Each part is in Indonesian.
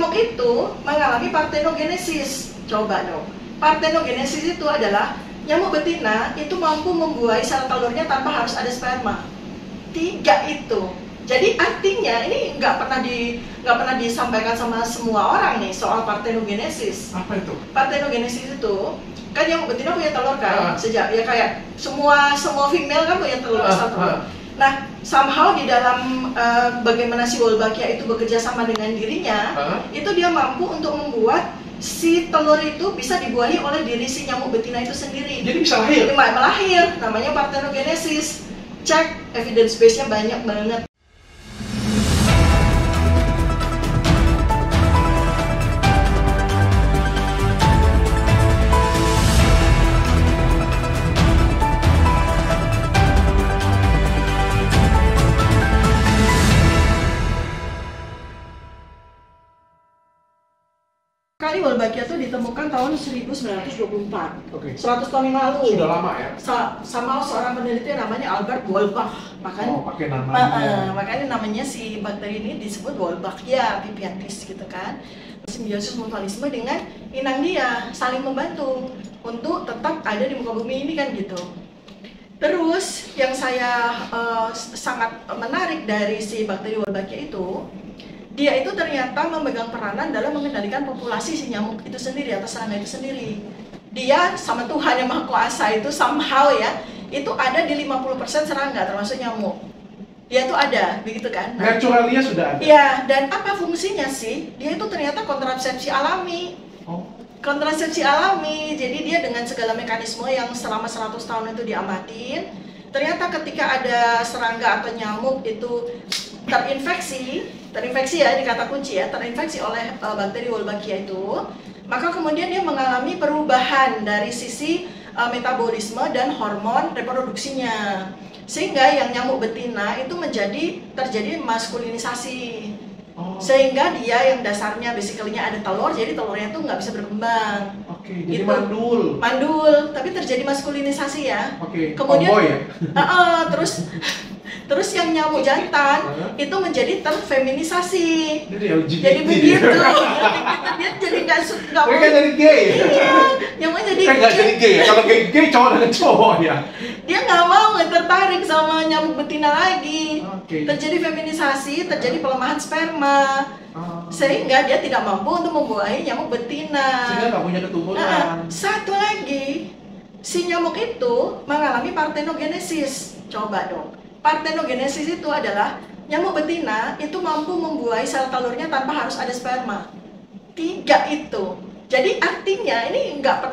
nyamuk itu mengalami partenogenesis. Coba dong. Partenogenesis itu adalah nyamuk betina itu mampu membuahi sel telurnya tanpa harus ada sperma. 3 itu. Jadi artinya ini nggak pernah disampaikan sama semua orang nih soal partenogenesis. Apa itu? Partenogenesis itu kan nyamuk betina punya telur kan, sejak ya kayak semua female kan punya telur asal telur. Nah, somehow di dalam bagaimana si Wolbachia itu bekerja sama dengan dirinya, itu dia mampu untuk membuat si telur itu bisa dibuahi oleh diri si nyamuk betina itu sendiri. Jadi bisa lahir? Melahir, namanya partenogenesis. Cek, evidence base-nya banyak banget. Kali Wolbachia itu ditemukan tahun 1924, 100 tahun yang lalu. Sudah lama ya? Sama seorang peneliti namanya Albert Wolbach. Pakai namanya. Makanya namanya si bakteri ini disebut Wolbachia pipiantis gitu kan. Simbiosis mutualisme dengan inang dia, saling membantu untuk tetap ada di muka bumi ini kan gitu. Terus yang saya sangat menarik dari si bakteri Wolbachia itu, dia itu ternyata memegang peranan dalam mengendalikan populasi si nyamuk itu sendiri atau serangga itu sendiri. Dia sama Tuhan yang Maha Kuasa itu somehow ya, itu ada di 50% serangga termasuk nyamuk. Dia itu ada, begitu kan? Naturalnya sudah ada? Iya, dan apa fungsinya sih? Dia itu ternyata kontrasepsi alami. Kontrasepsi alami, jadi dia dengan segala mekanisme yang selama 100 tahun itu diamatin, ternyata ketika ada serangga atau nyamuk itu terinfeksi ya, ini kata kunci ya, terinfeksi oleh bakteri Wolbachia itu, maka kemudian dia mengalami perubahan dari sisi metabolisme dan hormon reproduksinya, sehingga yang nyamuk betina itu terjadi maskulinisasi, sehingga dia yang dasarnya basically-nya ada telur, jadi telurnya itu nggak bisa berkembang. Jadi gitu. Mandul, tapi terjadi maskulinisasi ya. Kemudian ya? Terus yang nyamuk jantan itu menjadi terfeminisasi. Jadi begitu. Dia jadi nggak mau. Mereka jadi gay. Iya, nyamuk jadi gay. Nggak jadi gay ya? Kalau gay cowok dengan cowok ya. Dia nggak mau tertarik sama nyamuk betina lagi. Terjadi feminisasi, terjadi pelemahan sperma. Sehingga dia tidak mampu untuk membuahi nyamuk betina. Sehingga nggak punya keturunan. Satu lagi, si nyamuk itu mengalami partenogenesis. Coba dong. Partenogenesis itu adalah nyamuk betina itu mampu membuahi sel telurnya tanpa harus ada sperma. 3 itu. Jadi artinya ini nggak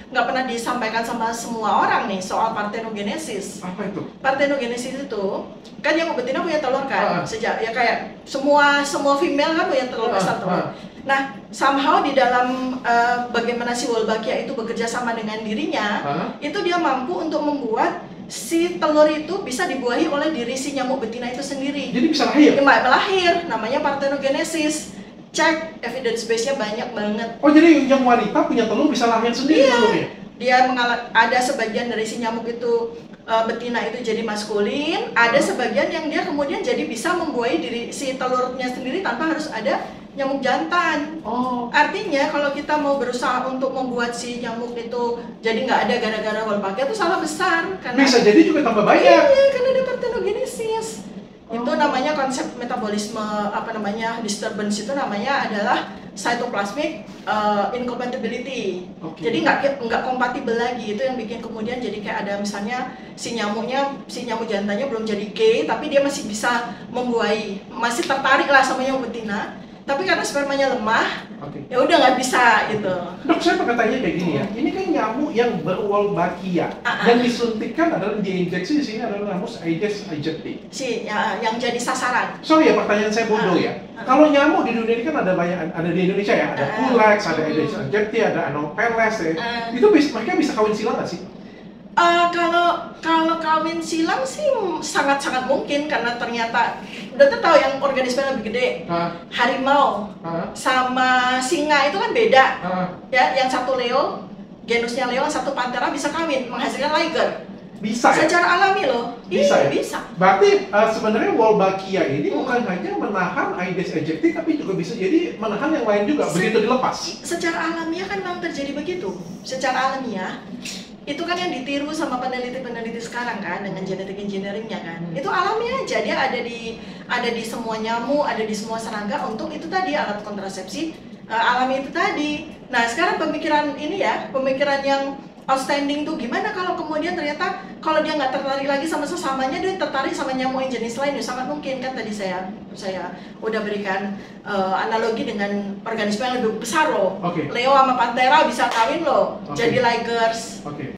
pernah disampaikan sama semua orang nih soal partenogenesis. Apa itu? Partenogenesis itu kan nyamuk betina punya telur kan, sejak ya kayak semua female kan punya telur asal telur. Nah, somehow di dalam bagaimana si Wolbachia itu bekerja sama dengan dirinya, itu dia mampu untuk membuat si telur itu bisa dibuahi oleh diri si nyamuk betina itu sendiri. Jadi bisa lahir? Melahir, namanya partenogenesis. Cek, evidence base-nya banyak banget. Jadi yang wanita punya telur bisa lahir sendiri telurnya? Dia ada sebagian dari si nyamuk itu betina itu jadi maskulin, ada sebagian yang dia kemudian jadi bisa membuahi diri si telurnya sendiri tanpa harus ada nyamuk jantan. Artinya kalau kita mau berusaha untuk membuat si nyamuk itu jadi nggak ada gara-gara Wolbachia itu salah besar. Karena bisa jadi juga tambah banyak. Iya, karena ada partenogenesis. Itu namanya konsep metabolisme disturbance itu namanya adalah cytoplasmic incompatibility. Jadi nggak kompatibel lagi, itu yang bikin kemudian jadi kayak ada misalnya si nyamuk jantannya belum jadi gay tapi dia masih bisa membuahi, masih tertarik lah sama nyamuk betina. Tapi karena spermanya lemah, ya udah nggak bisa gitu. Dok, saya pernah tanya kayak gini ya. Ini kan nyamuk yang berwolbachia. Yang disuntikkan adalah diinjeksi di sini adalah nyamuk Aedes aegypti. Yang jadi sasaran. Sorry ya, pertanyaan saya bodoh ya. Kalau nyamuk di dunia ini kan ada banyak, ada di Indonesia ya. Ada Culex, ada Aedes aegypti, ada Anopheles ya. Itu mereka bisa kawin silang nggak sih? Kalau kawin silang sih sangat-sangat mungkin, karena ternyata udah tahu yang organisme lebih gede, harimau sama singa itu kan beda. Ya, yang satu Leo, genusnya Leo, yang satu Panthera bisa kawin menghasilkan liger. Bisa ya? Secara alami loh. Bisa Iya, ya? bisa. Berarti sebenarnya Wolbachia ini bukan hanya menahan Aedes aegypti, tapi juga bisa jadi menahan yang lain juga, begitu dilepas. Secara alamiah kan memang terjadi begitu. Secara alamiah, itu kan yang ditiru sama peneliti-peneliti sekarang kan, dengan genetic engineeringnya kan. Itu alamiah aja, dia ada di semua nyamuk, ada di semua serangga untuk itu tadi, alat kontrasepsi alami itu tadi. Nah sekarang pemikiran ini ya, pemikiran yang outstanding tuh gimana kalau kemudian ternyata kalau dia nggak tertarik lagi sama sesamanya, dia tertarik sama nyamuk yang jenis lain, ya sangat mungkin kan. Tadi saya udah berikan analogi dengan organisme yang lebih besar loh. Oke. Leo sama Panthera bisa kawin loh, Oke. jadi ligers. Oke.